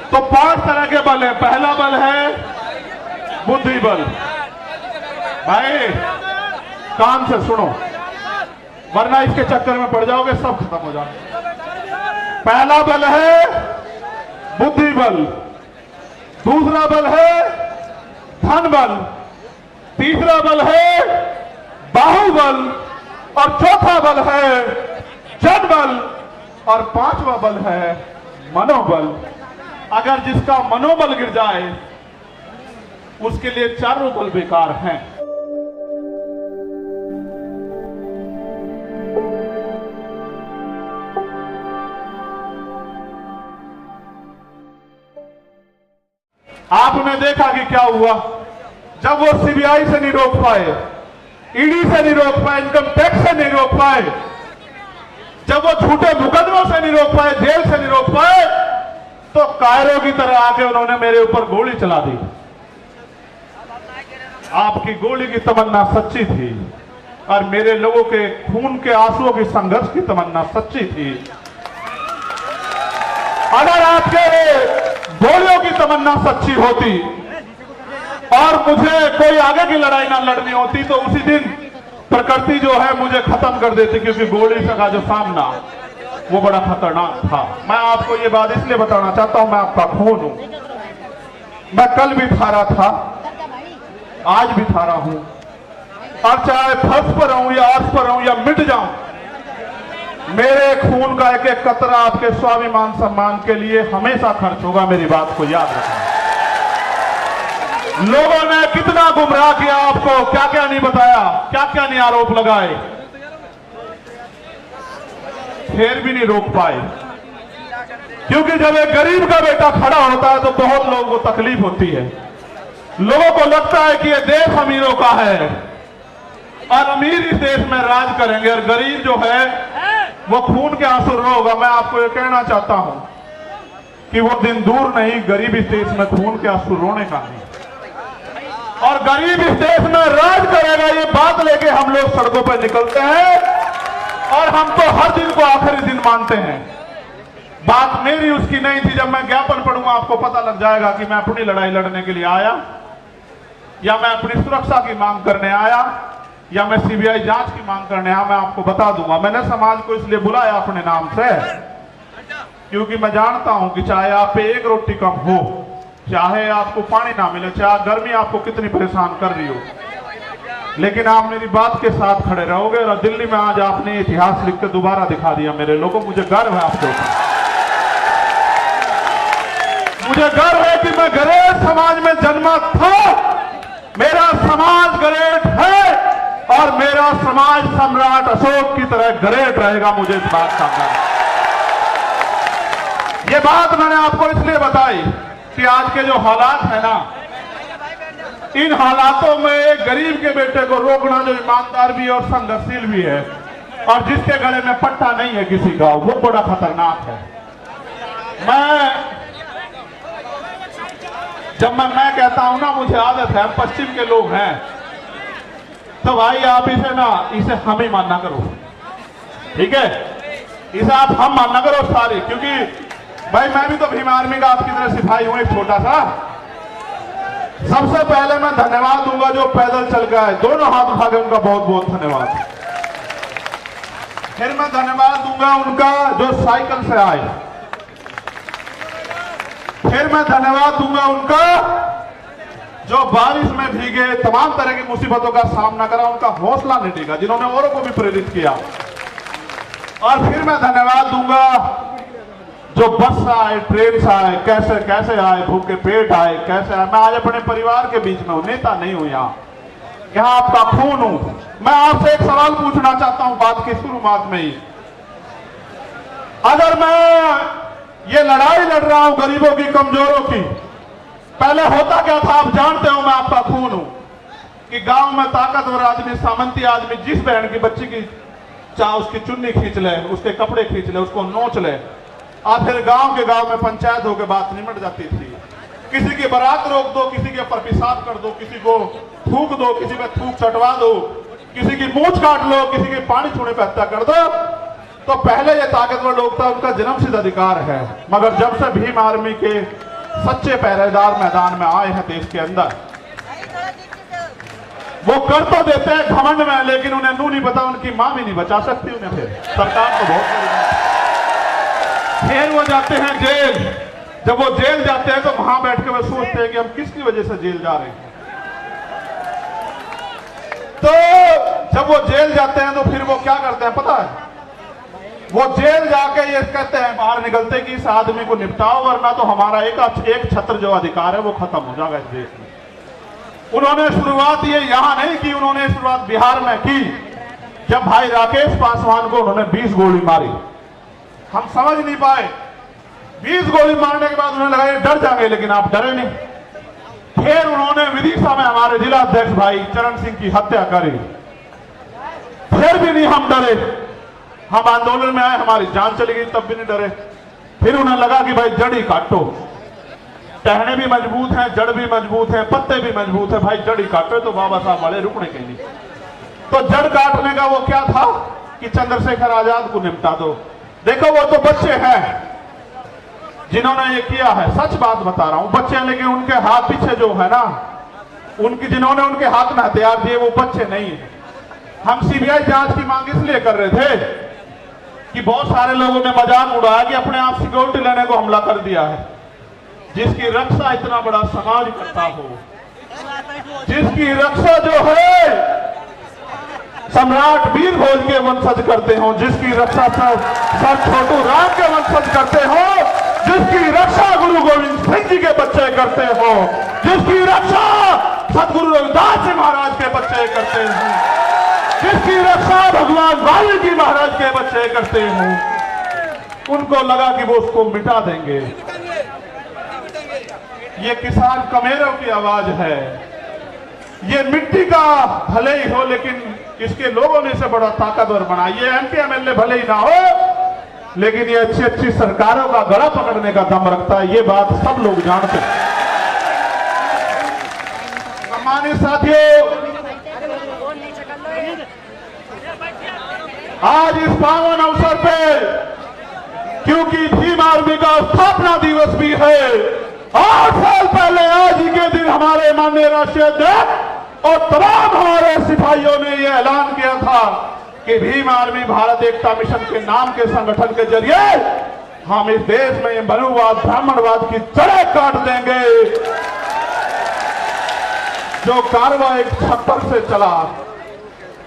तो 5 तरह के बल है। पहला बल है बुद्धि बल। भाई कान से सुनो, वरना इसके चक्कर में पड़ जाओगे, सब खत्म हो जाओगे। पहला बल है बुद्धि बल, दूसरा बल है धन बल, तीसरा बल है बाहुबल, और चौथा बल है जन बल, और 5वां बल है मनोबल। अगर जिसका मनोबल गिर जाए उसके लिए चारों बल बेकार हैं। आपने देखा कि क्या हुआ जब वो सीबीआई से नहीं रोक पाए, ईडी से नहीं रोक पाए, इनकम टैक्स से नहीं रोक पाए, जब वो झूठे मुकदमों से नहीं रोक पाए, जेल से नहीं रोक पाए, तो कायरों की तरह आके उन्होंने मेरे ऊपर गोली चला दी। आपकी गोली की तमन्ना सच्ची थी और मेरे लोगों के खून के आंसुओं की संघर्ष की तमन्ना सच्ची थी। अगर आपके गोलियों की तमन्ना सच्ची होती और मुझे कोई आगे की लड़ाई ना लड़नी होती तो उसी दिन प्रकृति जो है मुझे खत्म कर देती, क्योंकि गोली का जो सामना वो बड़ा खतरनाक था। मैं आपको ये बात इसलिए बताना चाहता हूं, मैं आपका खून हूं। मैं कल भी थारा था, आज भी थारा हूं, और चाहे फर्श पर रहूं या अर्श पर रहूं या मिट जाऊं, मेरे खून का एक एक कतरा आपके स्वाभिमान सम्मान के लिए हमेशा खर्च होगा। मेरी बात को याद रखना। लोगों ने कितना गुमराह किया आपको, क्या क्या नहीं बताया, क्या क्या नहीं आरोप लगाए, फिर भी नहीं रोक पाए। क्योंकि जब एक गरीब का बेटा खड़ा होता है तो बहुत लोगों को तकलीफ होती है। लोगों को लगता है कि ये देश अमीरों का है और अमीर इस देश में राज करेंगे, और गरीब जो है वो खून के आंसू रोगा। मैं आपको ये कहना चाहता हूं कि वो दिन दूर नहीं, गरीब इस देश में खून के आंसू रोने का नहीं, और गरीब इस देश में राज करेगा। ये बात लेके हम लोग सड़कों पर निकलते हैं और हम तो हर दिन को आखिरी दिन मानते हैं। बात मेरी उसकी नहीं थी। जब मैं ज्ञापन पढ़ूंगा आपको पता लग जाएगा कि मैं अपनी लड़ाई लड़ने के लिए आया, या मैं अपनी सुरक्षा की मांग करने आया, या मैं सीबीआई जांच की मांग करने आया। मैं आपको बता दूंगा। मैंने समाज को इसलिए बुलाया अपने नाम से क्योंकि मैं जानता हूं कि चाहे आप पे एक रोटी कम हो, चाहे आपको पानी ना मिले, चाहे गर्मी आपको कितनी परेशान कर रही हो, लेकिन आप मेरी बात के साथ खड़े रहोगे। और दिल्ली में आज आपने इतिहास लिख के दोबारा दिखा दिया मेरे लोगों। मुझे गर्व है आपके ऊपर। मुझे गर्व है कि मैं गरेट समाज में जन्मा था। मेरा समाज गरेट है और मेरा समाज सम्राट अशोक की तरह गरेट रहेगा। मुझे इस बात का गर्व है। ये बात मैंने आपको इसलिए बताई कि आज के जो हालात है ना, इन हालातों में एक गरीब के बेटे को रोकना जो ईमानदार भी है और संघर्षशील भी है, और जिसके गले में पट्टा नहीं है किसी का, वो बड़ा खतरनाक है। जब मैं कहता हूं ना, मुझे आदत है, पश्चिम के लोग हैं, तो भाई आप इसे हम ही मानना करो, ठीक है? इसे आप हम मानना करो सारे, क्योंकि भाई मैं भी तो भीम आर्मी का आपकी तरह सिपाही हूं, एक छोटा सा। सबसे पहले मैं धन्यवाद दूंगा जो पैदल चल गए, दोनों हाथ उठा के उनका बहुत बहुत धन्यवाद। फिर मैं धन्यवाद दूंगा उनका जो साइकिल से आए। फिर मैं धन्यवाद दूंगा उनका जो बारिश में भीगे, तमाम तरह की मुसीबतों का सामना करा, उनका हौसला नहीं डिगा, जिन्होंने औरों को भी प्रेरित किया। और फिर मैं धन्यवाद दूंगा जो बस से आए, ट्रेन से आए, कैसे कैसे आए, भूखे पेट आए, कैसे आए। मैं आज अपने परिवार के बीच में हूं, नेता नहीं हूं। यहाँ आपका खून हूं। मैं आपसे एक सवाल पूछना चाहता हूं बात की शुरुआत में ही। अगर मैं ये लड़ाई लड़ रहा हूं गरीबों की, कमजोरों की, पहले होता क्या था आप जानते हो। मैं आपका खून हूं कि गांव में ताकतवर आदमी, सामंती आदमी जिस बहन की बच्ची की चाहे उसकी चुन्नी खींच ले, उसके कपड़े खींच ले, उसको नोच ले, और फिर गांव के गांव में पंचायत होकर बात निमट जाती थी। किसी की बारात रोक दो, किसी के ऊपर पेशाब कर दो, किसी को थूक दो, किसी पे थूक चटवा दो, किसी की मूंछ काट लो, किसी के पानी छूने पे हत्या कर दो। तो पहले ये ताकतवर लोग था, उनका जन्मसिद्ध अधिकार है। मगर जब से भीम आर्मी के सच्चे पहरेदार मैदान में आए हैं देश के अंदर। वो कर तो देते हैं घमंड में, लेकिन उन्हें नू नहीं पता, उनकी मां भी नहीं बचा सकती उन्हें। फिर सरकार को बहुत बड़ी बात। फिर वो जाते हैं जेल। जब वो जेल जाते हैं तो वहां बैठ के वो सोचते हैं कि हम किसकी वजह से जेल जा रहे हैं। तो जब वो जेल जाते हैं तो फिर वो क्या करते हैं पता है? वो जेल जाके ये कहते हैं बाहर निकलते कि इस आदमी को निपटाओ, वरना तो हमारा एक छत्र जो अधिकार है वो खत्म हो जाएगा इस देश में। उन्होंने शुरुआत ये यहां नहीं की, उन्होंने शुरुआत बिहार में की। जब भाई राकेश पासवान को उन्होंने 20 गोली मारी, हम समझ नहीं पाए। 20 गोली मारने के बाद उन्हें लगा ये डर जाएंगे, लेकिन आप डरे नहीं। फिर उन्होंने विदिशा में हमारे जिला अध्यक्ष भाई चरण सिंह की हत्या करी, फिर भी नहीं हम डरे। हम आंदोलन में आए, हमारी जान चली गई, तब भी नहीं डरे। फिर उन्हें लगा कि भाई जड़ ही काटो, टहने भी मजबूत हैं, जड़ भी मजबूत है, पत्ते भी मजबूत है, भाई जड़ ही काटो तो बाबा साहब वाले रुकने के लिए। तो जड़ काटने का वो क्या था कि चंद्रशेखर आजाद को निपटा दो। देखो वो तो बच्चे हैं जिन्होंने ये किया है, सच बात बता रहा हूं, बच्चे हैं, लेकिन उनके हाथ पीछे जो है ना, उनकी जिन्होंने उनके हाथ में हथियार दिए वो बच्चे नहीं है। हम सीबीआई जांच की मांग इसलिए कर रहे थे कि बहुत सारे लोगों ने मजाक उड़ाया कि अपने आप सिक्योरिटी लेने को हमला कर दिया है। जिसकी रक्षा इतना बड़ा समाज करता हो, जिसकी रक्षा जो है सम्राट वीर भोज के वंशज करते हो, जिसकी रक्षा सर छोटू राम के वंशज करते हो, जिसकी रक्षा गुरु गोविंद सिंह जी के बच्चे करते हो, जिसकी रक्षा सतगुरु रविदास जी महाराज के बच्चे करते हो, जिसकी रक्षा भगवान वाल्मीकि महाराज के बच्चे करते हो, उनको लगा कि वो उसको मिटा देंगे। ये किसान कमेरों की आवाज है। ये मिट्टी का भले ही हो, लेकिन इसके लोगों ने इसे बड़ा ताकतवर बना। ये एमपी एमएलए भले ही ना हो, लेकिन ये अच्छी अच्छी सरकारों का गला पकड़ने का दम रखता है। ये बात सब लोग जानते हैं। सम्मानित साथियों, आज इस पावन अवसर पे, क्योंकि भीम आर्मी का स्थापना दिवस भी है, 8 साल पहले आज ही के दिन हमारे माननीय राष्ट्रीय अध्यक्ष और तमाम हमारे सिपाहियों ने यह ऐलान किया था कि भीम आर्मी भारत एकता मिशन के नाम के संगठन के जरिए हम इस देश में मनुवाद ब्राह्मणवाद की जड़ें काट देंगे। जो कारवा एक छप्पर से चला,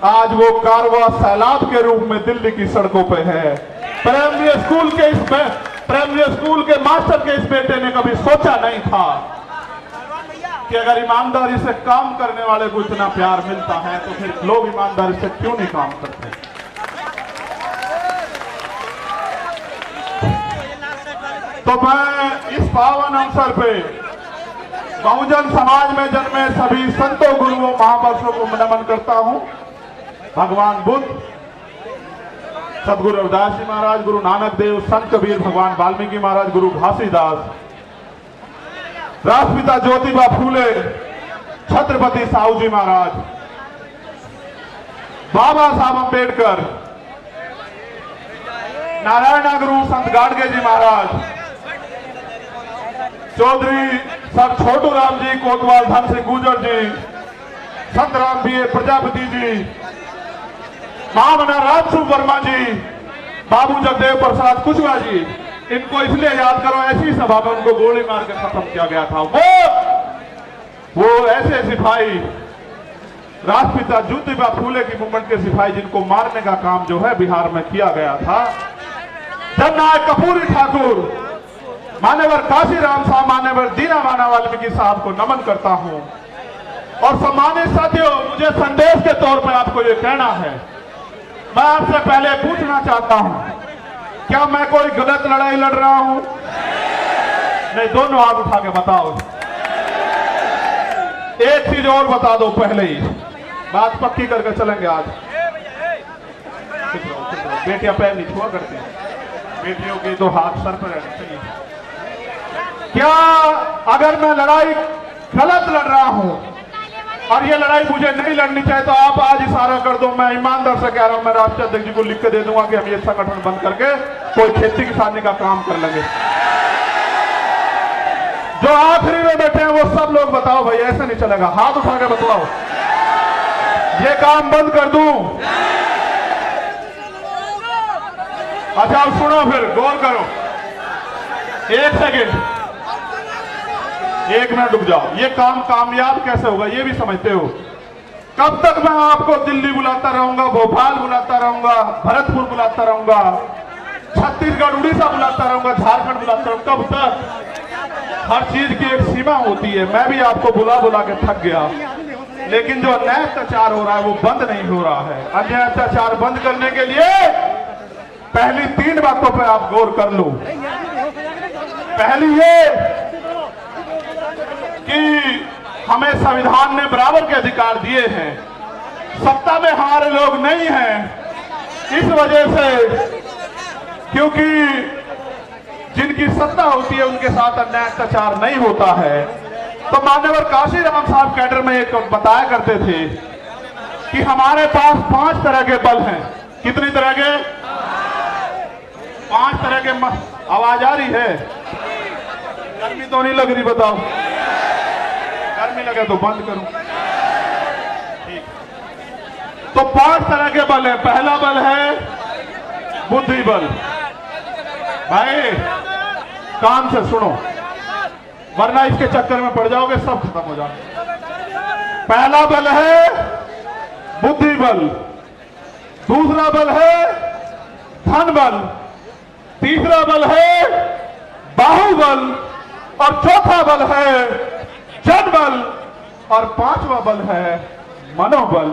आज वो कारवा सैलाब के रूप में दिल्ली की सड़कों पे है। प्राइमरी स्कूल के मास्टर के इस बेटे ने कभी सोचा नहीं था कि अगर ईमानदारी से काम करने वाले को इतना प्यार मिलता है तो फिर लोग ईमानदारी से क्यों नहीं काम करते। तो मैं इस पावन अवसर पे बहुजन समाज में जन्मे सभी संतों गुरुओं महापुरुषों को नमन करता हूं। भगवान बुद्ध, सतगुरु रविदास जी महाराज, गुरु नानक देव, संत कबीर, भगवान वाल्मीकि महाराज, गुरु घासीदास, राष्ट्रपिता ज्योतिबा फूले, छत्रपति साहू जी महाराज, बाबा साहब अंबेडकर, नारायणा गुरु संत गाडगे जी महाराज, चौधरी सर छोटू राम जी, कोतवाल धन सिंह गुर्जर जी, संत राम बी प्रजापति जी, महामना राजसू वर्मा जी, बाबू जगदेव प्रसाद कुशवाहा जी, इनको इसलिए याद करो, ऐसी सभा में उनको गोली मार के खत्म किया गया था। वो ऐसे सिपाही, राष्ट्रपिता ज्योतिबा फूले की मूवमेंट के सिपाही, जिनको मारने का काम जो है बिहार में किया गया था। जननायक कपूरी ठाकुर, मान्यवर काशीराम साहब, मान्यवर दीना माना वाल्मीकि साहब को नमन करता हूं। और सम्मानित साथियों, मुझे संदेश के तौर पर आपको यह कहना है, मैं आपसे पहले पूछना चाहता हूं, क्या मैं कोई गलत लड़ाई लड़ रहा हूं? नहीं, दोनों हाथ उठा के बताओ। एक चीज और बता दो पहले ही, बात पक्की करके चलेंगे आज। बेटियां पैर नहीं छुआ करती, बेटियों के तो हाथ सर पर रहने चाहिए। क्या अगर मैं लड़ाई गलत लड़ रहा हूं और ये लड़ाई मुझे नहीं लड़नी चाहिए, तो आप आज इशारा कर दो। मैं ईमानदार से कह रहा हूं, मैं राष्ट्रीय अध्यक्ष जी को लिख के दे दूंगा कि हम ये संगठन बंद करके कोई खेती किसानी का काम कर लेंगे। जो जो आखिरी में बैठे हैं वो सब लोग बताओ भाई, ऐसे नहीं चलेगा, हाथ उठा के बताओ, ये काम बंद कर दूं? अच्छा अब सुनो, फिर गौर करो, एक सेकेंड, एक मिनट रुक जाओ। ये काम कामयाब कैसे होगा ये भी समझते हो? कब तक मैं आपको दिल्ली बुलाता रहूंगा, भोपाल बुलाता रहूंगा, भरतपुर बुलाता रहूंगा, छत्तीसगढ़ उड़ीसा बुलाता रहूंगा, झारखंड बुलाता रहूंगा? कब तक? हर चीज की एक सीमा होती है। मैं भी आपको बुला बुला के थक गया, लेकिन जो अन्याय अत्याचार हो रहा है वो बंद नहीं हो रहा है। अन्याय अत्याचार बंद करने के लिए पहली 3 बातों पर आप गौर कर लो। पहली ये कि हमें संविधान ने बराबर के अधिकार दिए हैं, सत्ता में हमारे लोग नहीं हैं, इस वजह से क्योंकि जिनकी सत्ता होती है उनके साथ अन्याय अत्याचार नहीं होता है। तो मान्यवर काशीराम साहब कैडर में एक बताया करते थे कि हमारे पास 5 तरह के बल हैं। कितनी तरह के? 5 तरह के। आवाज आ रही है? गर्मी तो नहीं लग रही? बताओ, गर्मी लगे तो बंद करूं। ठीक। तो 5 तरह के बल है। पहला बल है बुद्धि बल। भाई कान से सुनो, वरना इसके चक्कर में पड़ जाओगे, सब खत्म हो जाए। पहला बल है बुद्धि बल, दूसरा बल है धन बल, तीसरा बल है बाहुबल, और चौथा बल है जनबल, और 5वां बल है मनोबल।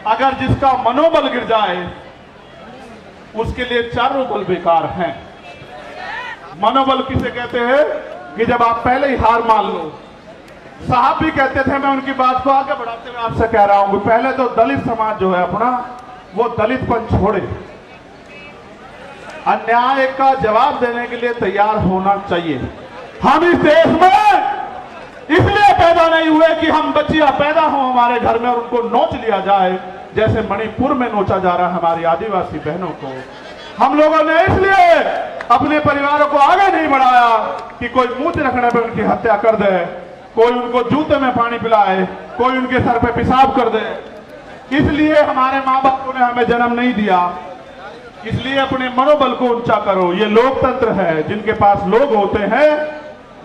अगर जिसका मनोबल गिर जाए उसके लिए चारों बल बेकार हैं। मनोबल किसे कहते हैं? कि जब आप पहले ही हार मान लो। साहब भी कहते थे, मैं उनकी बात को आगे बढ़ाते हुए आपसे कह रहा हूं, पहले तो दलित समाज जो है अपना, वो दलितपन छोड़े, अन्याय का जवाब देने के लिए तैयार होना चाहिए। हम इस देश में इसलिए पैदा नहीं हुए कि हम बच्चियां पैदा हो हमारे घर में और उनको नोच लिया जाए, जैसे मणिपुर में नोचा जा रहा है हमारी आदिवासी बहनों को। हम लोगों ने इसलिए अपने परिवारों को आगे नहीं बढ़ाया कि कोई मूंछ रखने पर उनकी हत्या कर दे, कोई उनको जूते में पानी पिलाए, कोई उनके सर पे पेशाब कर दे। इसलिए हमारे माँ बापों ने हमें जन्म नहीं दिया। इसलिए अपने मनोबल को ऊंचा करो। ये लोकतंत्र है, जिनके पास लोग होते हैं,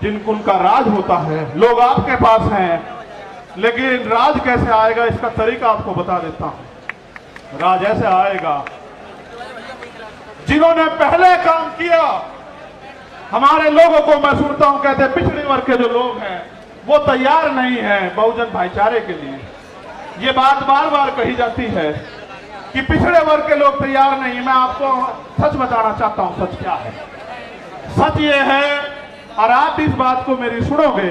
जिनको उनका राज होता है। लोग आपके पास हैं, लेकिन राज कैसे आएगा इसका तरीका आपको बता देता हूं। राज ऐसे आएगा, जिन्होंने पहले काम किया। हमारे लोगों को मैं सुनता हूं, कहते पिछड़े वर्ग के जो लोग हैं वो तैयार नहीं है बहुजन भाईचारे के लिए। ये बात बार बार कही जाती है कि पिछड़े वर्ग के लोग तैयार नहीं। मैं आपको सच बताना चाहता हूं, सच क्या है। सच ये है, और आप इस बात को मेरी सुनोगे,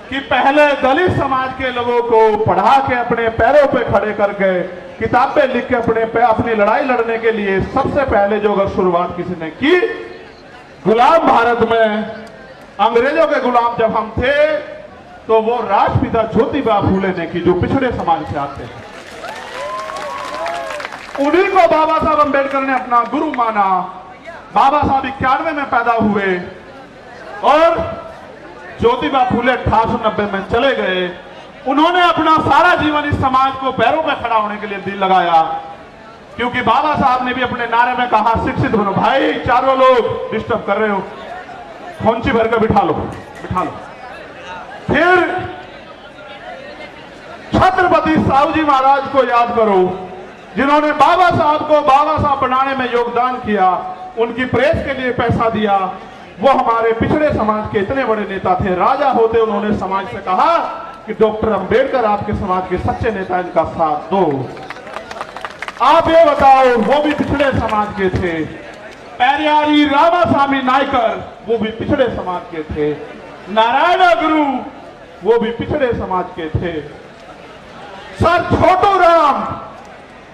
कि पहले दलित समाज के लोगों को पढ़ा के अपने पैरों पे खड़े करके किताबें लिख के अपनी लड़ाई लड़ने के लिए सबसे पहले जो अगर शुरुआत किसी ने की, गुलाम भारत में अंग्रेजों के गुलाम जब हम थे, तो वो राष्ट्रपिता ज्योतिबा फूले ने की, जो पिछड़े समाज से आते हैं। उन्हीं को बाबा साहब अम्बेडकर ने अपना गुरु माना। बाबा साहब 91 में पैदा हुए और ज्योतिबा फूले 1890 में चले गए। उन्होंने अपना सारा जीवन इस समाज को पैरों पर खड़ा होने के लिए दिल लगाया, क्योंकि बाबा साहब ने भी अपने नारे में कहा, शिक्षित बनो। भाई चारों लोग डिस्टर्ब कर रहे हो, खोंची भर कर बिठा लो, बिठा लो। फिर छत्रपति साहू जी महाराज को याद करो, जिन्होंने बाबा साहब को बाबा साहब बनाने में योगदान किया, उनकी प्रेस के लिए पैसा दिया। वो हमारे पिछड़े समाज के इतने बड़े नेता थे। राजा होते उन्होंने समाज से कहा कि डॉक्टर अंबेडकर आपके समाज के सच्चे नेता, इनका साथ दो। आप ये बताओ, वो भी पिछड़े समाज के थे। पेरियारी रामास्वामी नायकर, वो भी पिछड़े समाज के थे। नारायण गुरु, वो भी पिछड़े समाज के थे। सर छोटू राम,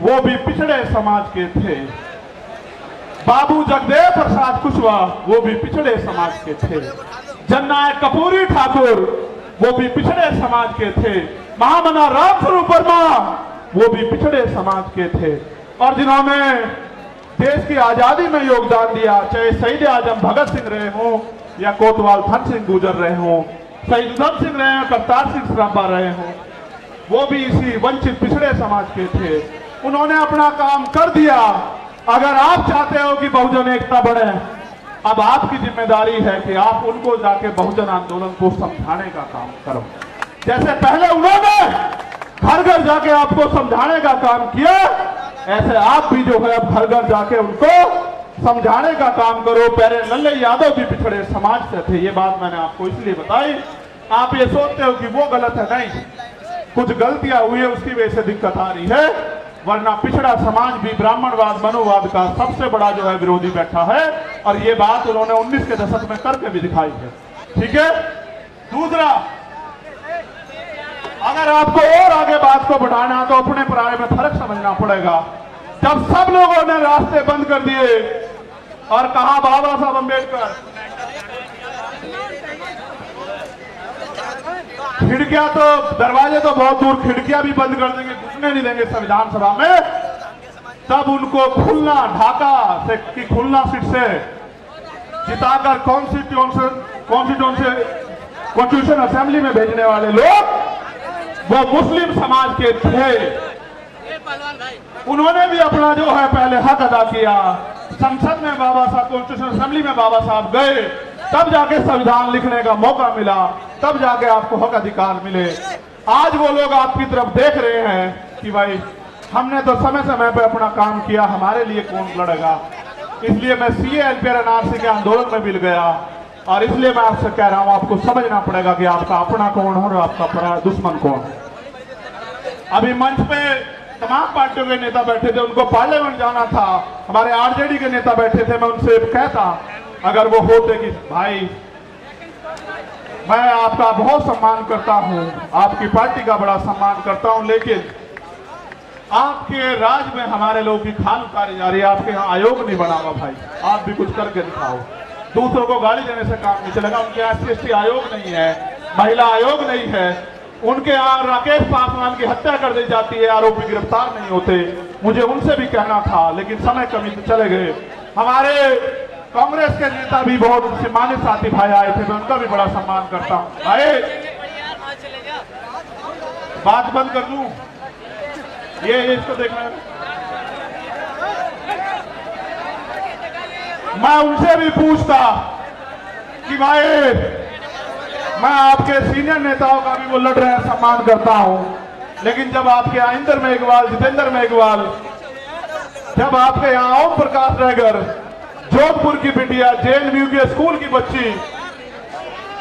वो भी पिछड़े समाज के थे। बाबू जगदेव प्रसाद कुशवाहा, वो भी पिछड़े समाज के थे। जननायक कपूरी ठाकुर, वो भी पिछड़े समाज के थे। महामना रामस्वरूप वर्मा, वो भी पिछड़े समाज के थे। और जिन्होंने देश की आजादी में योगदान दिया, चाहे शहीद आजम भगत सिंह रहे हों या कोतवाल धन सिंह गुजर रहे हों, शहीद उधम सिंह रहे हैं, करतार सिंह सराभा रहे हों, वो भी इसी वंचित पिछड़े समाज के थे। उन्होंने अपना काम कर दिया। अगर आप चाहते हो कि बहुजन एकता बढ़े, अब आपकी जिम्मेदारी है कि आप उनको जाके बहुजन आंदोलन को समझाने का काम करो। जैसे पहले उन्होंने घर घर जाके आपको समझाने का काम किया, ऐसे आप भी जो है अब घर घर जाके उनको समझाने का काम करो। पहले लल्ले यादव भी पिछड़े समाज से थे, ये बात मैंने आपको इसलिए बताई। आप ये सोचते हो कि वो गलत है, नहीं, कुछ गलतियां हुई है उसकी वजह से दिक्कत आ रही है, वरना पिछड़ा समाज भी ब्राह्मणवाद मनोवाद का सबसे बड़ा जो है विरोधी बैठा है, और ये बात उन्होंने 19 के दशक में करके भी दिखाई है। ठीक है। दूसरा, अगर आपको और आगे बात को बढ़ाना तो अपने पराये में फर्क समझना पड़ेगा। जब सब लोगों ने रास्ते बंद कर दिए और कहा बाबा साहब अम्बेडकर, खिड़कियां तो, दरवाजे तो बहुत दूर, खिड़कियां भी बंद कर देंगे, घुसने नहीं देंगे संविधान सभा में, तब उनको खुलना ढाका से की खुलना सीट से जिताकर कॉन्स्टिट्यूशन असेंबली में भेजने वाले लोग वो मुस्लिम समाज के थे। उन्होंने भी अपना जो है पहले हक अदा किया। संसद में बाबा साहब, कॉन्स्टिट्यूशन असेंबली में बाबा साहब गए, तब जाके संविधान लिखने का मौका मिला, तब जाके आपको हक अधिकार मिले। आज वो लोग आपकी तरफ देख रहे हैं कि भाई हमने तो समय समय पे अपना काम किया, हमारे लिए कौन लड़ेगा। इसलिए मैं सीए एलपीआर एनआरसी के आंदोलन में मिल गया, और इसलिए मैं आपसे कह रहा हूं, आपको समझना पड़ेगा कि आपका अपना कौन है और आपका पराया दुश्मन कौन है। अभी मंच पे तमाम पार्टियों के नेता बैठे थे, उनको पार्लियामेंट जाना था, हमारे आरजेडी के नेता बैठे थे। मैं उनसे कहता, अगर वो होते कि भाई मैं आपका बहुत सम्मान करता हूं, आपकी पार्टी का बड़ा सम्मान करता हूं, लेकिन आपके राज में हमारे लोगों की खाल उतारी जा रही है, आपके यहाँ आयोग नहीं बना हुआ, भाई आप भी कुछ करके दिखाओ। दूसरों को गाली देने से काम नहीं चलेगा। उनके यहाँ SC आयोग नहीं है, महिला आयोग नहीं है, उनके यहाँ राकेश पासवान की हत्या कर दी जाती है, आरोपी गिरफ्तार नहीं होते। मुझे उनसे भी कहना था, लेकिन समय कमी से चले गए। हमारे कांग्रेस के नेता भी बहुत सम्मानित साथी भाई आए थे, मैं उनका भी बड़ा सम्मान करता हूँ। भाई बात बंद कर दूं, ये इसको देखना, मैं उनसे भी पूछता कि भाई मैं आपके सीनियर नेताओं का भी वो लड़ रहे हैं, सम्मान करता हूं, लेकिन जब आपके यहाँ इंदर मेघवाल, जितेंद्र मेघवाल, जब आपके यहाँ ओम प्रकाश रैगर, जोधपुर की बिटिया, JNU के स्कूल की बच्ची,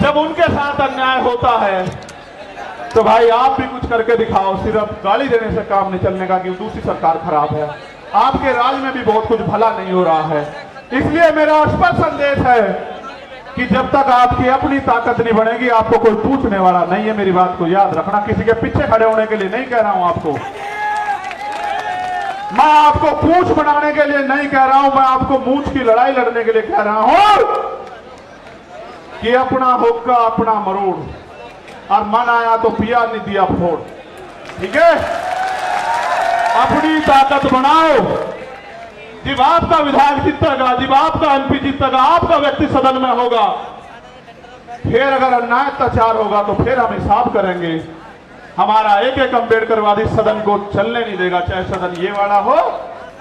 जब उनके साथ अन्याय होता है तो भाई आप भी कुछ करके दिखाओ। सिर्फ गाली देने से काम नहीं चलने का कि दूसरी सरकार खराब है। आपके राज में भी बहुत कुछ भला नहीं हो रहा है। इसलिए मेरा स्पष्ट संदेश है कि जब तक आपकी अपनी ताकत नहीं बनेगी, आपको कोई पूछने वाला नहीं है। मेरी बात को याद रखना, किसी के पीछे खड़े होने के लिए नहीं कह रहा हूं आपको, मैं आपको पूंछ बनाने के लिए नहीं कह रहा हूं, मैं आपको मूंछ की लड़ाई लड़ने के लिए कह रहा हूं कि अपना होगा अपना मरोड़, और मन आया तो पिया नहीं दिया फोड़। ठीक है, अपनी ताकत बनाओ। जब आपका विधायक जीतेगा, जब आपका MP जीतेगा, आपका व्यक्ति सदन में होगा, फिर अगर अन्याय अत्याचार होगा तो फिर हम हिसाब करेंगे। हमारा एक अम्बेडकरवादी सदन को चलने नहीं देगा, चाहे सदन ये वाला हो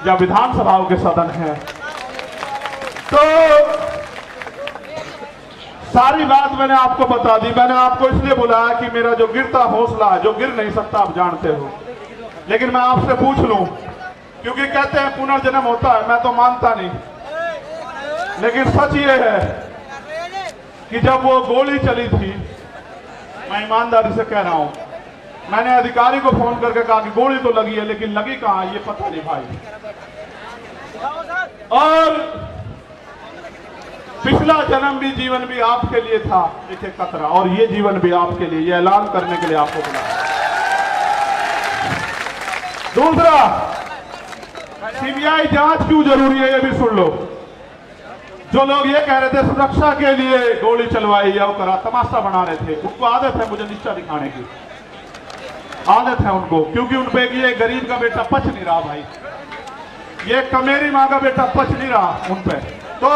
या विधानसभाओं के सदन है। तो सारी बात मैंने आपको बता दी। मैंने आपको इसलिए बुलाया कि मेरा जो गिरता हौसला है, जो गिर नहीं सकता आप जानते हो, लेकिन मैं आपसे पूछ लूं, क्योंकि कहते हैं पुनर्जन्म होता है, मैं तो मानता नहीं, लेकिन सच ये है कि जब वो गोली चली थी, मैं ईमानदारी से कह रहा हूं, मैंने अधिकारी को फोन करके कहा कि गोली तो लगी है, लेकिन लगी कहां ये पता नहीं भाई। और पिछला जन्म भी जीवन भी आपके लिए था एक एक कतरा, और ये जीवन भी आपके लिए, ये ऐलान करने के लिए आपको बुलाया। दूसरा, CBI जांच क्यों जरूरी है ये भी सुन लो। जो लोग ये कह रहे थे सुरक्षा के लिए गोली चलवाई या करा, तमाशा बना रहे थे, उनको आदत है मुझे निश्चय दिखाने की, आदत है उनको, क्योंकि उन पे ये गरीब का बेटा पच नहीं रहा भाई, ये कमेरी माँ का बेटा पच नहीं रहा उन पे। तो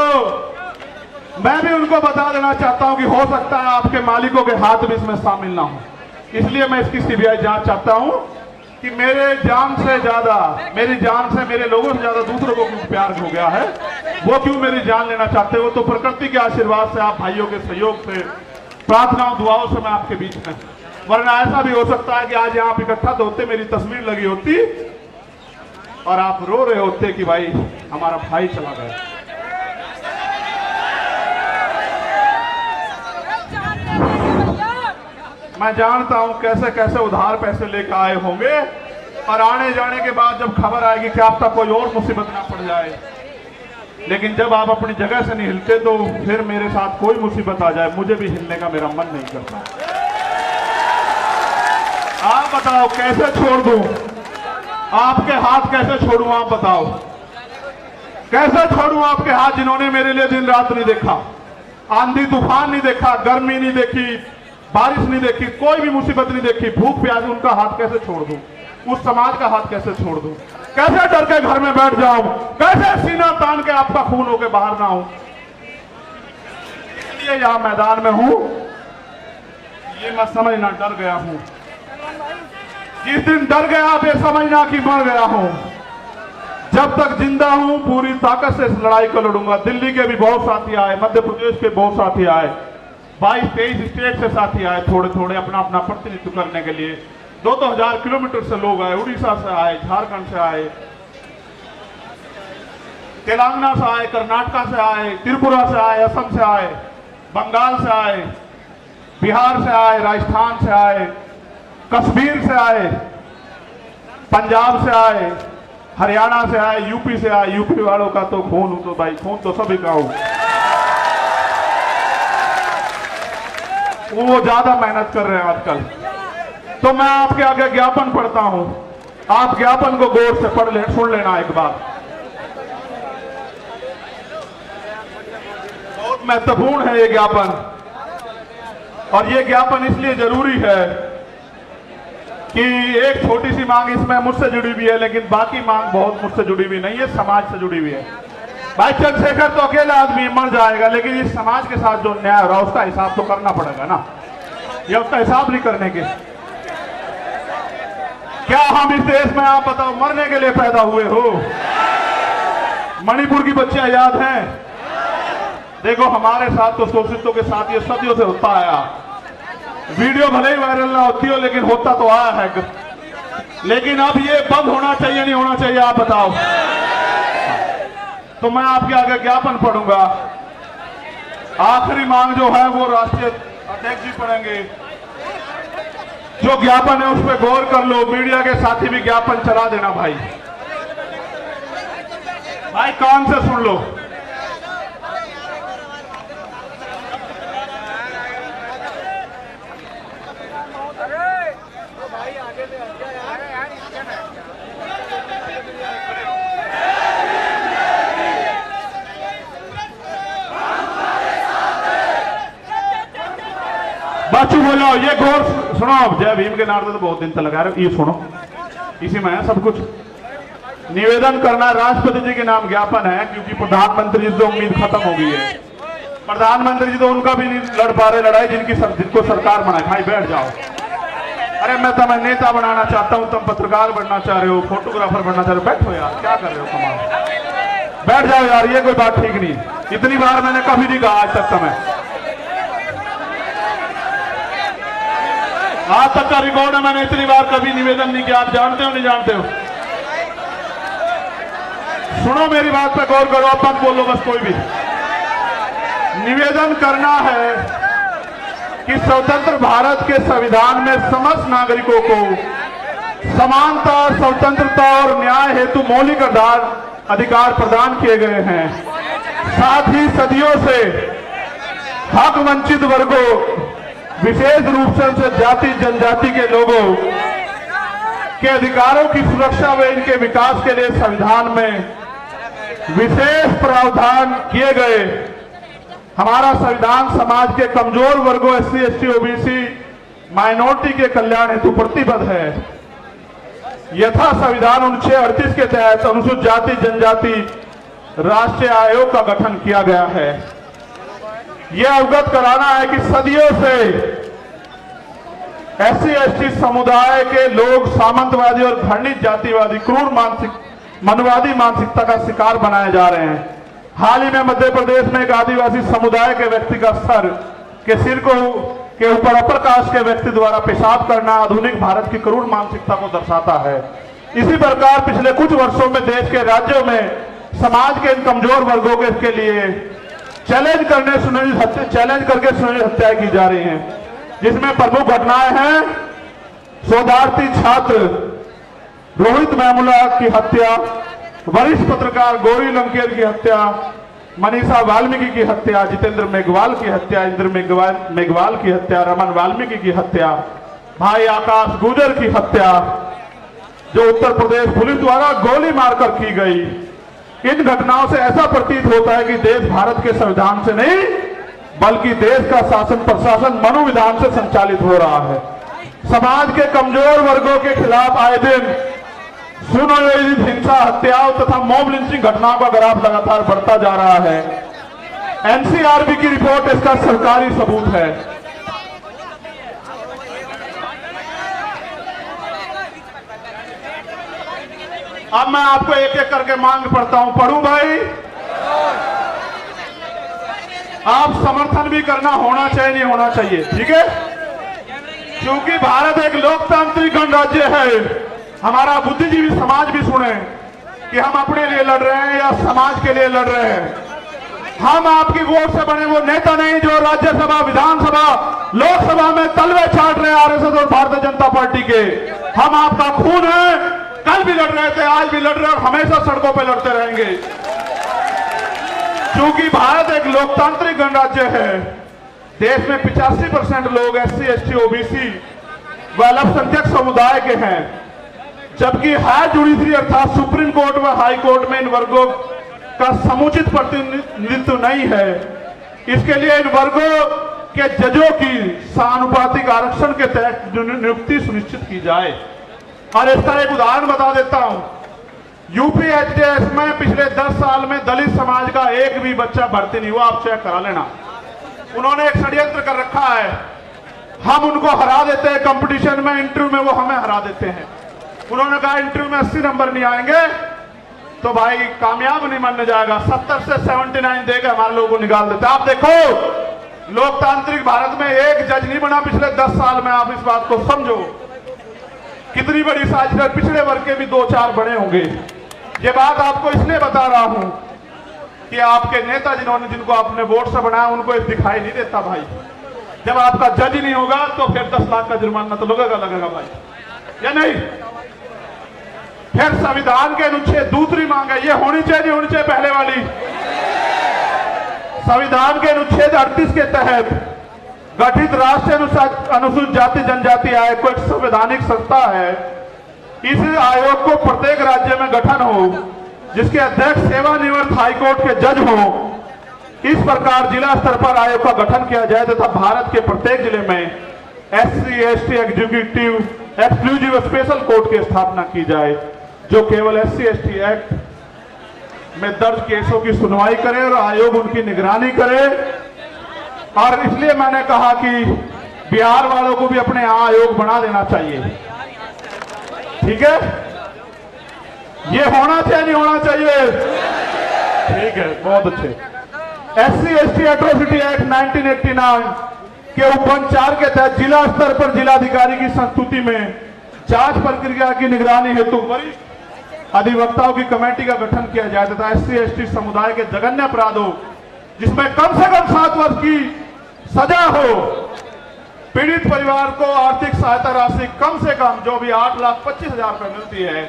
मैं भी उनको बता देना चाहता हूं कि हो सकता है आपके मालिकों के हाथ भी इसमें शामिल ना हो। इसलिए मैं इसकी सीबीआई जांच चाहता हूं कि मेरे जान से ज्यादा, मेरी जान से, मेरे लोगों से ज्यादा दूसरों को क्यों प्यार हो गया है, वो क्यों मेरी जान लेना चाहते हो। तो प्रकृति के आशीर्वाद से, आप भाइयों के सहयोग से, प्रार्थनाओं दुआओं से मैं आपके बीच में, वरना ऐसा भी हो सकता है कि आज यहाँ पे इकट्ठा तो होते, मेरी तस्वीर लगी होती और आप रो रहे होते कि भाई हमारा भाई चला गया। मैं जानता हूं कैसे कैसे उधार पैसे लेकर आए होंगे और आने जाने के बाद जब खबर आएगी कि आप तक कोई और मुसीबत ना पड़ जाए, लेकिन जब आप अपनी जगह से नहीं हिलते तो फिर मेरे साथ कोई मुसीबत आ जाए मुझे भी हिलने का मेरा मन नहीं करता। आप बताओ कैसे छोड़ दूं, आपके हाथ कैसे छोड़ूं, आप बताओ कैसे छोड़ूं आपके हाथ जिन्होंने मेरे लिए दिन रात नहीं देखा, आंधी तूफान नहीं देखा, गर्मी नहीं देखी, बारिश नहीं देखी, कोई भी मुसीबत नहीं देखी, भूख प्यास, उनका हाथ कैसे छोड़ दूं, उस समाज का हाथ कैसे छोड़ दूं, कैसे डर के घर में बैठ जाऊं, कैसे सीना तान के आपका खून होके बाहर ना हूं। इसलिए यहां मैदान में हूं, ये मैं समझना डर गया हूं। जिस दिन डर गया आप ये समझना कि मर गया हूं। जब तक जिंदा हूं पूरी ताकत से इस लड़ाई को लड़ूंगा। दिल्ली के भी बहुत साथी आए, मध्य प्रदेश के बहुत साथी आए, 22-23 स्टेट से साथी आए, थोड़े थोड़े अपना अपना प्रतिनिधित्व करने के लिए। 2-2 हजार किलोमीटर से लोग आए, उड़ीसा से आए, झारखंड से आए, तेलंगाना से आए, कर्नाटक से आए, त्रिपुरा से आए, असम से आए, बंगाल से आए, बिहार से आए, राजस्थान से आए, कश्मीर से आए, पंजाब से आए, हरियाणा से आए, यूपी से आए। यूपी वालों का तो खून हूं तो भाई खून तो सभी का हूं, वो ज्यादा मेहनत कर रहे हैं आजकल। तो मैं आपके आगे ज्ञापन पढ़ता हूं, आप ज्ञापन को गौर से पढ़ ले, सुन लेना एक बार। बहुत महत्वपूर्ण है ये ज्ञापन, और ये ज्ञापन इसलिए जरूरी है कि एक छोटी सी मांग इसमें मुझसे जुड़ी हुई है, लेकिन बाकी मांग बहुत मुझसे जुड़ी हुई नहीं है, समाज से जुड़ी हुई है। भाई चंद्रशेखर तो अकेला आदमी मर जाएगा, लेकिन इस समाज के साथ जो न्याय हो रहा है उसका हिसाब तो करना पड़ेगा ना। ये उसका हिसाब नहीं करने के, क्या हम इस देश में, आप बताओ, मरने के लिए पैदा हुए हो? मणिपुर की बच्चियां याद हैं? देखो हमारे साथ तो शोषितों के साथ ये सदियों से होता आया। वीडियो भले ही वायरल ना होती हो, लेकिन होता तो आया है। लेकिन अब ये बंद होना चाहिए, नहीं होना चाहिए, आप बताओ। तो मैं आपके आगे ज्ञापन पढ़ूंगा। आखिरी मांग जो है वो राष्ट्रीय अध्यक्ष जी पढ़ेंगे। जो ज्ञापन है उस पर गौर कर लो, मीडिया के साथी भी ज्ञापन चला देना भाई। भाई कान से सुन लो। बाचू बोलो, ये गौर सुनो। जय भीम के नारे तो बहुत दिन तक लगा रहे हो, ये सुनो, इसी में है सब कुछ। निवेदन करना राष्ट्रपति जी के नाम ज्ञापन है, क्योंकि प्रधानमंत्री जी तो उम्मीद खत्म हो गई है। प्रधानमंत्री जी तो उनका भी नहीं लड़ पा रहे लड़ाई जिनको सरकार बनाए। भाई बैठ जाओ। अरे मैं तुम्हें नेता बनाना चाहता हूं, तुम पत्रकार बनना चाह रहे हो, फोटोग्राफर बनना चाह रहे हो, बैठो यार, क्या कर रहे हो कमाल। बैठ जाओ यार, ये कोई बात ठीक नहीं। इतनी बार मैंने कभी नहीं कहा आज तक तुम्हें, आज तक का रिकॉर्ड है, मैंने इतनी बार कभी निवेदन नहीं किया। आप जानते हो नहीं जानते हो? सुनो मेरी बात पे गौर करो, अब मत बोलो बस कोई भी। निवेदन करना है कि स्वतंत्र भारत के संविधान में समस्त नागरिकों को समानता, स्वतंत्रता और न्याय हेतु मौलिक अधिकार प्रदान किए गए हैं। साथ ही सदियों से हक वंचित वर्गों, विशेष रूप से जाति जनजाति के लोगों के अधिकारों की सुरक्षा व इनके विकास के लिए संविधान में विशेष प्रावधान किए गए। हमारा संविधान समाज के कमजोर वर्गों, SC, ST, OBC, माइनॉरिटी के कल्याण हेतु प्रतिबद्ध है। यथा संविधान अनुच्छेद 38 के तहत अनुसूचित जाति जनजाति राष्ट्रीय आयोग का गठन किया गया है। यह अवगत कराना है कि सदियों से SC/ST समुदाय के लोग सामंतवादी और घृणित जातिवादी क्रूर मनवादी मानसिकता का शिकार बनाए जा रहे हैं। हाल ही में मध्य प्रदेश में एक आदिवासी समुदाय के व्यक्ति का सिर के ऊपर अपर कास्ट के व्यक्ति द्वारा पेशाब करना आधुनिक भारत की क्रूर मानसिकता को दर्शाता है। इसी प्रकार पिछले कुछ वर्षों में देश के राज्यों में समाज के इन कमजोर वर्गों के लिए चैलेंज करके सुनिश्चित हत्याएं की जा रही हैं, जिसमें प्रमुख घटनाएं हैं शोधार्थी छात्र रोहित वेमुला की हत्या, वरिष्ठ पत्रकार गौरी लंकेर की हत्या, मनीषा वाल्मीकि की हत्या, जितेंद्र मेघवाल की हत्या, इंद्र मेघवाल की हत्या, रमन वाल्मीकि की हत्या, भाई आकाश गुजर की हत्या जो उत्तर प्रदेश पुलिस द्वारा गोली मारकर की गई। इन घटनाओं से ऐसा प्रतीत होता है कि देश भारत के संविधान से नहीं बल्कि देश का शासन प्रशासन मनोविधान से संचालित हो रहा है। समाज के कमजोर वर्गों के खिलाफ आए दिन सुनियोजित हिंसा, हत्याओं तथा मॉब लिंचिंग घटनाओं का ग्राफ लगातार बढ़ता जा रहा है। NCRB की रिपोर्ट इसका सरकारी सबूत है। अब मैं आपको एक एक करके मांग पढ़ता हूं। पढ़ूं भाई? आप समर्थन भी करना होना चाहिए, नहीं होना चाहिए, ठीक है? क्योंकि भारत एक लोकतांत्रिक गणराज्य है। हमारा बुद्धिजीवी समाज भी सुने कि हम अपने लिए लड़ रहे हैं या समाज के लिए लड़ रहे हैं। हम आपकी वोट से बने वो नेता नहीं जो राज्यसभा, विधानसभा, लोकसभा में तलवे चाट रहे हैं RSS और भारतीय जनता पार्टी के। हम आपका खून है, कल भी लड़ रहे थे, आज भी लड़ रहे हैं और हमेशा सड़कों पर लड़ते रहेंगे। क्योंकि भारत एक लोकतांत्रिक गणराज्य है। देश में 85% लोग SC/ST, OBC व अल्पसंख्यक समुदाय के हैं, जबकि हायर जुडिशरी अर्थात सुप्रीम कोर्ट व हाई कोर्ट में इन वर्गों का समुचित प्रतिनिधित्व नहीं है। इसके लिए इन वर्गों के जजों की समानुपातिक आरक्षण के तहत नियुक्ति सुनिश्चित की जाए। और इसका एक उदाहरण बता देता हूं। यूपी HDS में पिछले 10 साल में दलित समाज का एक भी बच्चा भर्ती नहीं हुआ। आप चेक करा लेना। उन्होंने एक षड्यंत्र कर रखा है, हम उनको हरा देते हैं कंपटीशन में, इंटरव्यू में वो हमें हरा देते हैं। उन्होंने कहा इंटरव्यू में 80 नंबर नहीं आएंगे तो भाई कामयाब नहीं मानने जाएगा। 70 से 79 देकर हमारे लोगों को निकाल देते। आप देखो लोकतांत्रिक भारत में एक जज नहीं बना पिछले 10 साल में। आप इस बात को समझो कितनी बड़ी साजिश है। पिछड़े वर्ग के भी 2-4 बड़े होंगे। ये बात आपको इसलिए बता रहा हूं कि आपके नेता जिनको आपने वोट से बनाया उनको दिखाई नहीं देता भाई। जब आपका जज ही नहीं होगा तो फिर 10 लाख का जुर्माना तो लगेगा भाई, या नहीं? फिर संविधान के अनुच्छेद दूसरी मांग है, ये होनी चाहिए, नहीं होनी चाहिए? पहले वाली संविधान के अनुच्छेद 38 के तहत गठित राष्ट्रीय अनुसूचित जाति जनजाति आयोग को एक संवैधानिक संस्था है। इस आयोग को प्रत्येक राज्य में गठन हो, जिसके अध्यक्ष सेवानिवृत्त हाईकोर्ट के जज हो। इस प्रकार जिला स्तर पर आयोग का गठन किया जाए तथा भारत के प्रत्येक जिले में SC/ST executive exclusive special court की स्थापना की जाए, जो केवल SC/ST एक्ट में दर्ज केसों की सुनवाई करे और आयोग उनकी निगरानी करे। और इसलिए मैंने कहा कि बिहार वालों को भी अपने यहां आयोग बना देना चाहिए, ठीक है? ये होना चाहिए, नहीं होना चाहिए? ठीक है, बहुत अच्छे। SC/ST एट्रोसिटी एक्ट 1989 के उपबंध 4 के तहत जिला स्तर पर जिलाधिकारी की संस्तुति में जांच प्रक्रिया की निगरानी हेतु वरिष्ठ अधिवक्ताओं की कमेटी का गठन किया जाए तथा SC/ST समुदाय के जघन्य अपराधों जिसमें कम से कम 7 वर्ष की सजा हो, पीड़ित परिवार को आर्थिक सहायता राशि कम से कम जो भी 8,25,000 रुपए मिलती है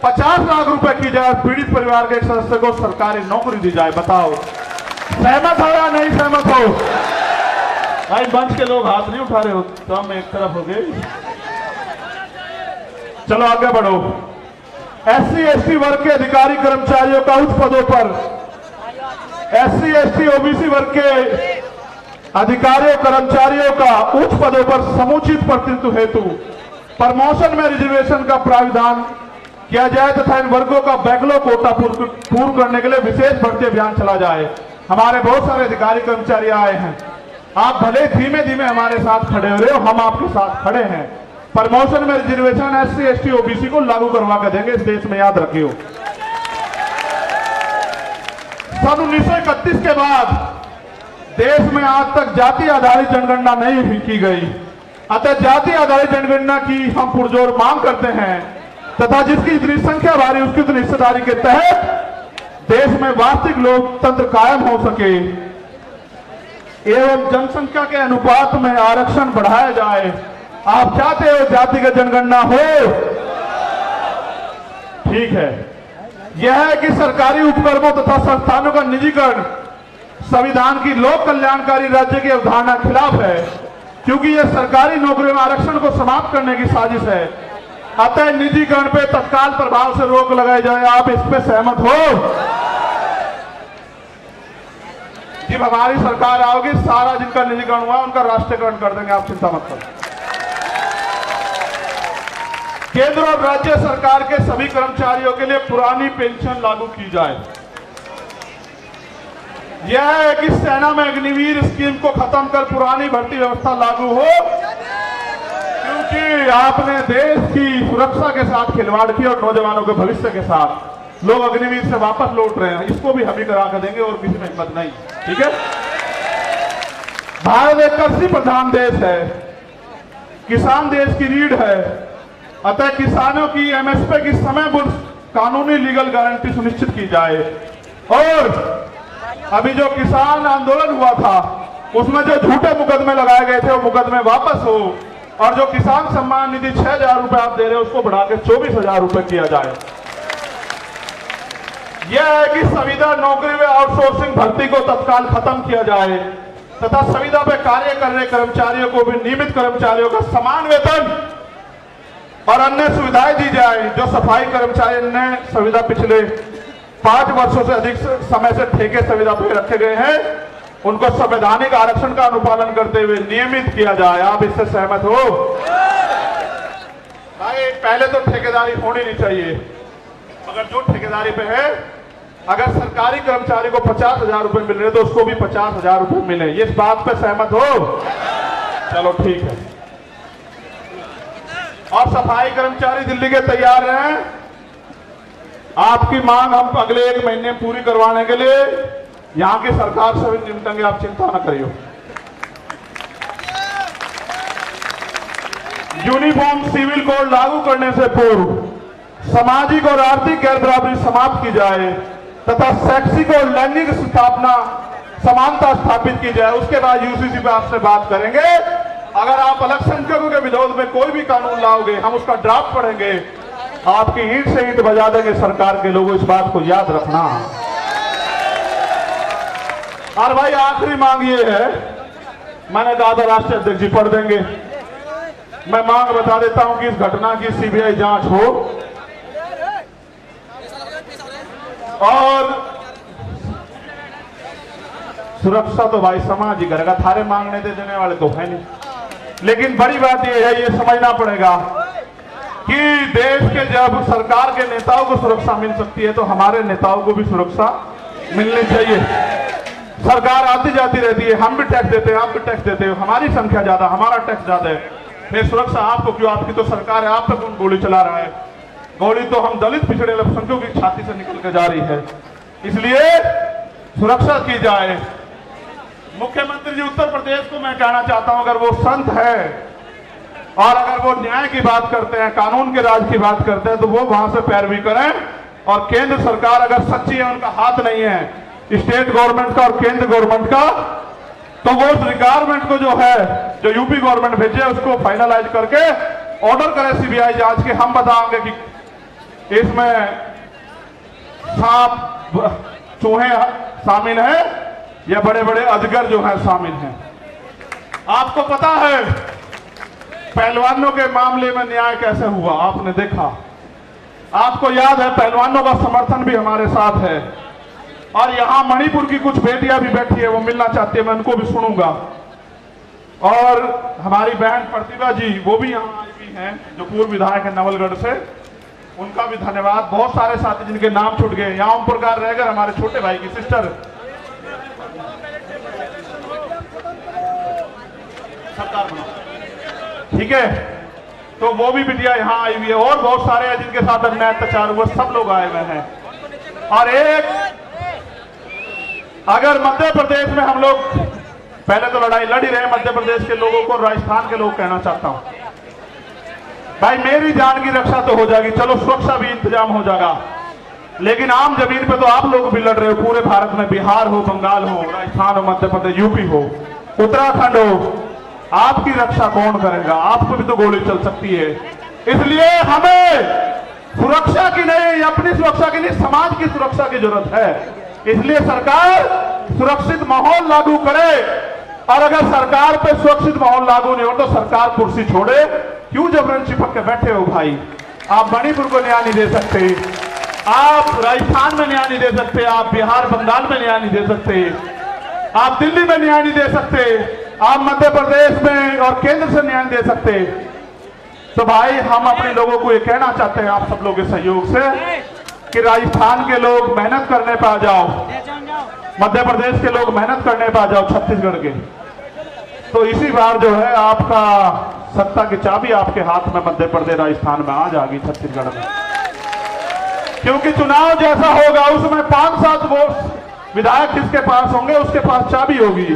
50 लाख रुपए की जाए। पीड़ित परिवार के एक सदस्य को सरकारी नौकरी दी जाए। बताओ सहमत हो या नहीं सहमत हो? भाई मंच के लोग हाथ नहीं उठा रहे हो तो हम एक तरफ हो गए। चलो आगे बढ़ो। SC/ST वर्ग के अधिकारी कर्मचारियों का उच्च पदों पर SC/ST OBC वर्ग के अधिकारियों कर्मचारियों का उच्च पदों पर समुचित प्रतिनिधित्व हेतु प्रमोशन में रिजर्वेशन का प्राविधान किया जाए तथा इन वर्गों का बैकलॉग कोटा पूर्ण करने के लिए विशेष भर्ती अभियान चला जाए। हमारे बहुत सारे अधिकारी कर्मचारी आए हैं। आप भले धीमे धीमे हमारे साथ खड़े हो रहे हो, हम आपके साथ खड़े हैं। प्रमोशन में रिजर्वेशन SC ST OBC को लागू करवा कर देंगे इस देश में, याद रखियो। सन 1931 के बाद देश में आज तक जाति आधारित जनगणना नहीं की गई, अतः जाति आधारित जनगणना की हम पुरजोर मांग करते हैं तथा जिसकी इतनी संख्या भारी उसकी उतनी हिस्सेदारी के तहत देश में वास्तविक लोकतंत्र कायम हो सके एवं जनसंख्या के अनुपात में आरक्षण बढ़ाया जाए। आप चाहते हो जातिगत जनगणना हो? ठीक है। यह है कि सरकारी उपक्रमों तथा संस्थानों का निजीकरण संविधान की लोक कल्याणकारी राज्य की अवधारणा खिलाफ है, क्योंकि यह सरकारी नौकरियों में आरक्षण को समाप्त करने की साजिश है। अतः निजीकरण पे तत्काल प्रभाव से रोक लगाई जाए। आप इस पे सहमत हो? जब हमारी सरकार आओगी सारा जिनका निजीकरण हुआ उनका राष्ट्रीयकरण कर देंगे, आप चिंता मत करो। केंद्र और राज्य सरकार के सभी कर्मचारियों के लिए पुरानी पेंशन लागू की जाए। यह है कि सेना में अग्निवीर स्कीम को खत्म कर पुरानी भर्ती व्यवस्था लागू हो, क्योंकि आपने देश की सुरक्षा के साथ खिलवाड़ की और नौजवानों के भविष्य के साथ लोग अग्निवीर से वापस लौट रहे हैं। इसको भी हम ही करा कर देंगे और किसी में हिम्मत नहीं। ठीक है। भारत एक कृषि प्रधान देश है, किसान देश की रीढ़ है, अतः किसानों की MSP की समयबद्ध कानूनी लीगल गारंटी सुनिश्चित की जाए। और अभी जो किसान आंदोलन हुआ था उसमें जो झूठे मुकदमे लगाए गए थे वो मुकदमे वापस हो, और जो किसान सम्मान निधि 6,000 रुपए आप दे रहे हो उसको बढ़ा के 24,000 रुपए किया जाए। यह है कि संविदा नौकरी में आउटसोर्सिंग भर्ती को तत्काल खत्म किया जाए तथा संविदा पे कार्य कर रहे कर्मचारियों को भी नियमित कर्मचारियों का समान वेतन और अन्य सुविधाएं दी जाए। जो सफाई कर्मचारी ने संविदा पिछले 5 वर्षों से अधिक समय से ठेके संविदा पे रखे गए हैं उनको संवैधानिक आरक्षण का अनुपालन करते हुए नियमित किया जाए। आप इससे सहमत हो? भाई पहले तो ठेकेदारी होनी नहीं चाहिए, मगर जो ठेकेदारी पे है अगर सरकारी कर्मचारी को 50,000 रुपए मिल रहे तो उसको भी 50,000 रुपए मिले। ये इस बात पे सहमत हो? चलो ठीक है। और सफाई कर्मचारी दिल्ली के तैयार हैं, आपकी मांग हम अगले 1 महीने में पूरी करवाने के लिए यहां की सरकार से भी निपटेंगे, आप चिंता न करियो। यूनिफॉर्म सिविल कोड लागू करने से पूर्व सामाजिक और आर्थिक गैर बराबरी समाप्त की जाए तथा शैक्षिक और लैंगिक स्थापना समानता स्थापित की जाए। उसके बाद UCC पे आपसे बात करेंगे। अगर आप अल्पसंख्यकों के विरोध में कोई भी कानून लाओगे हम उसका ड्राफ्ट पढ़ेंगे, आपकी ईंट से ईंट बजा देंगे सरकार के लोगों, इस बात को याद रखना। और भाई आखिरी मांग ये है, मैंने कहा था राष्ट्रीय अध्यक्ष जी पढ़ देंगे, मैं मांग बता देता हूं कि इस घटना की CBI जांच हो और सुरक्षा तो भाई समाज ही करेगा, थारे मांगने दे देने वाले तो है नहीं। लेकिन बड़ी बात यह है, ये समझना पड़ेगा कि देश के जब सरकार के नेताओं को सुरक्षा मिल सकती है तो हमारे नेताओं को भी सुरक्षा मिलनी चाहिए। सरकार आती जाती रहती है, हम भी टैक्स देते हैं, आप भी टैक्स देते हो, हमारी संख्या ज्यादा, हमारा टैक्स ज्यादा है, फिर सुरक्षा आपको क्यों? आपकी तो सरकार है, आप पे कौन गोली चला रहा है? गोली तो हम दलित पिछड़े अल्पसंख्यकों की छाती से निकल के जा रही है। इसलिए सुरक्षा की जाए। मुख्यमंत्री जी उत्तर प्रदेश को मैं कहना चाहता हूं, अगर वो संत है और अगर वो न्याय की बात करते हैं, कानून के राज की बात करते हैं, तो वो वहां से पैरवी करें। और केंद्र सरकार अगर सच्ची है, उनका हाथ नहीं है स्टेट गवर्नमेंट का और केंद्र गवर्नमेंट का, तो वो उस रिक्वायरमेंट को जो है जो यूपी गवर्नमेंट भेजे उसको फाइनलाइज करके ऑर्डर करे CBI जांच के। हम बताएंगे कि इसमें सांप चूहे शामिल हैं या बड़े बड़े अजगर जो हैं शामिल हैं। आपको पता है पहलवानों के मामले में न्याय कैसे हुआ, आपने देखा, आपको याद है, पहलवानों का समर्थन भी हमारे साथ है। और यहां मणिपुर की कुछ बेटियां भी बैठी है, वो मिलना चाहती है, मैं उनको भी सुनूंगा। और हमारी बहन प्रतिभा जी वो भी यहाँ आई हुई हैं, जो पूर्व विधायक है नवलगढ़ से, उनका भी धन्यवाद। बहुत सारे साथी जिनके नाम छूट गए, यहाँ ओम प्रकाश रहेगा, हमारे छोटे भाई की सिस्टर सरकार बनाओ, ठीक है। तो वो भी बिटिया यहाँ आई हुई है और बहुत सारे हैं जिनके साथ अन्याय अत्याचार हुआ, सब लोग आए हुए हैं। और एक अगर मध्य प्रदेश में हम लोग पहले तो लड़ाई लड़ ही रहे मध्य प्रदेश के लोगों को, राजस्थान के लोग कहना चाहता हूं भाई मेरी जान की रक्षा तो हो जाएगी, चलो सुरक्षा भी इंतजाम हो जाएगा, लेकिन आम जमीन पे तो आप लोग भी लड़ रहे हो। पूरे भारत में बिहार हो, बंगाल हो, राजस्थान हो, मध्य प्रदेश, यूपी हो, उत्तराखंड हो, आपकी रक्षा कौन करेगा? आपको भी तो गोली चल सकती है। इसलिए हमें सुरक्षा की नहीं, अपनी सुरक्षा की नहीं, समाज की सुरक्षा की जरूरत है। इसलिए सरकार सुरक्षित माहौल लागू करे, और अगर सरकार पे सुरक्षित माहौल लागू नहीं हो तो सरकार कुर्सी छोड़े। क्यों जबरन चिपक के बैठे हो भाई? आप मणिपुर को न्याय नहीं दे सकते, आप राजस्थान में न्याय नहीं दे सकते, आप बिहार बंगाल में न्याय नहीं दे सकते, आप दिल्ली में न्याय नहीं दे सकते, आप मध्य प्रदेश में और केंद्र से न्याय दे सकते। तो भाई हम अपने लोगों को ये कहना चाहते हैं आप सब लोगों के सहयोग से कि राजस्थान के लोग मेहनत करने पे आ जाओ, मध्य प्रदेश के लोग मेहनत करने पे आ जाओ, छत्तीसगढ़ के। तो इसी बार जो है आपका सत्ता की चाबी आपके हाथ में मध्य प्रदेश राजस्थान में आ जाएगी, छत्तीसगढ़ में। क्योंकि चुनाव जैसा होगा उसमें 5-7 वोट विधायक जिसके पास होंगे उसके पास चाबी होगी,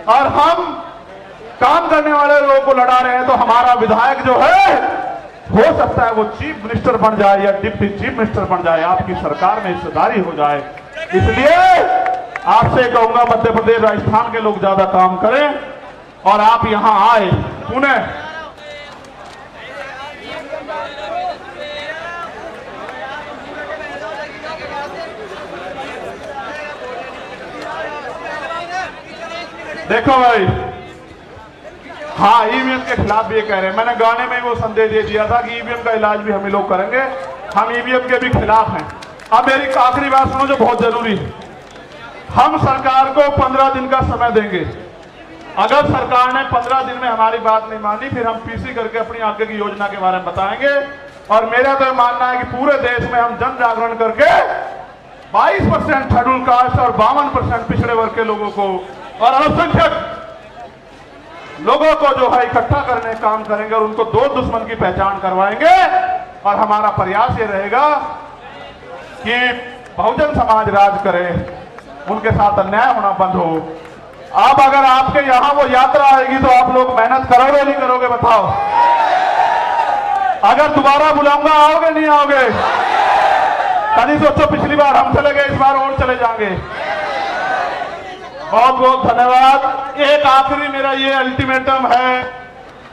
और हम काम करने वाले लोगों को लड़ा रहे हैं। तो हमारा विधायक जो है हो सकता है वो चीफ मिनिस्टर बन जाए या डिप्टी चीफ मिनिस्टर बन जाए, आपकी सरकार में हिस्सेदारी हो जाए। इसलिए आपसे कहूंगा मध्य प्रदेश राजस्थान के लोग ज्यादा काम करें और आप यहां आए पुणे। देखो भाई, हाँ ईवीएम के खिलाफ भी ये कह रहे हैं, मैंने गाने में वो संदेश दे दिया था कि ईवीएम का इलाज भी हम लोग करेंगे, हम ईवीएम के भी खिलाफ हैं। अब मेरी आखिरी बात सुनो जो बहुत जरूरी है, हम सरकार को 15 दिन का समय देंगे। अगर सरकार ने 15 दिन में हमारी बात नहीं मानी फिर हम पीसी करके अपनी आगे की योजना के बारे में बताएंगे। और मेरा तो मानना है कि पूरे देश में हम जन जागरण करके 22% शेड्यूल कास्ट और 52% पिछड़े वर्ग के लोगों को और अल्पसंख्यक लोगों को जो है इकट्ठा करने काम करेंगे और उनको दो दुश्मन की पहचान करवाएंगे। और हमारा प्रयास ये रहेगा कि बहुजन समाज राज करे, उनके साथ अन्याय होना बंद हो। अब अगर आपके यहां वो यात्रा आएगी तो आप लोग मेहनत करोगे नहीं करोगे बताओ? अगर दोबारा बुलाऊंगा आओगे नहीं आओगे? कभी सोचो, पिछली बार हम चले गए, इस बार और चले जाएंगे। बहुत बहुत धन्यवाद। एक आखिरी मेरा ये अल्टीमेटम है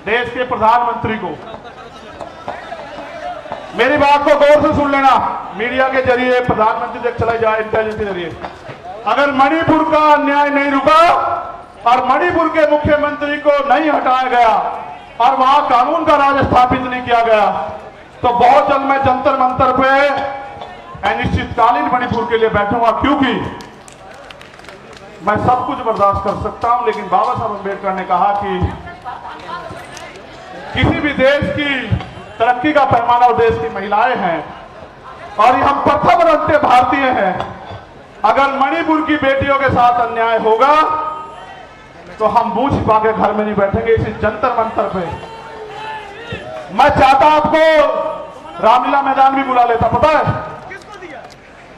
देश के प्रधानमंत्री को, मेरी बात को गौर से सुन लेना। मीडिया के जरिए प्रधानमंत्री तक चला जाए, इंटेलिजेंस के जरिए। अगर मणिपुर का अन्याय नहीं रुका और मणिपुर के मुख्यमंत्री को नहीं हटाया गया और वहां कानून का राज स्थापित नहीं किया गया तो बहुत जल्द मैं जंतर मंतर पे अनिश्चितकालीन मणिपुर के लिए बैठूंगा। क्योंकि मैं सब कुछ बर्दाश्त कर सकता हूं, लेकिन बाबा साहब अम्बेडकर ने कहा कि किसी भी देश की तरक्की का पैमाना उस देश की महिलाएं हैं और हम प्रथम रंगते भारतीय हैं। अगर मणिपुर की बेटियों के साथ अन्याय होगा तो हम मुंह छिपा के घर में नहीं बैठेंगे। इसी जंतर मंतर पे मैं चाहता आपको रामलीला मैदान भी बुला लेता, पता है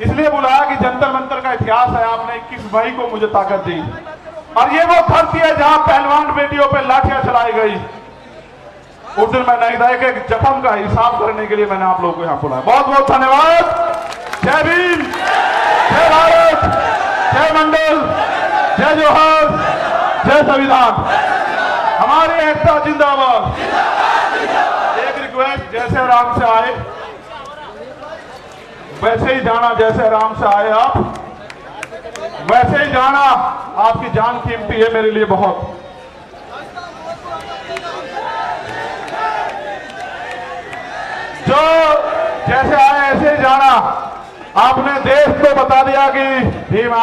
इसलिए बुलाया कि जंतर मंतर का इतिहास है। आपने 21 मई को मुझे ताकत दी और ये वो धरती है जहां पहलवान बेटियों पे लाठियां चलाई गई। उस दिन मैं नहीं था कि जख्म का हिसाब करने के लिए मैंने आप लोगों को यहां बुलाया। बहुत बहुत धन्यवाद। जय भीम, जय भारत, जय मंडल, जय जोहर, जय संविधान। हमारी एकता जिंदाबाद। एक रिक्वेस्ट, जैसे आराम से आए वैसे ही जाना, जैसे आराम से आए आप वैसे ही जाना। आपकी जान कीमती है मेरे लिए बहुत। जो जैसे आए ऐसे ही जाना। आपने देश को बता दिया कि भीम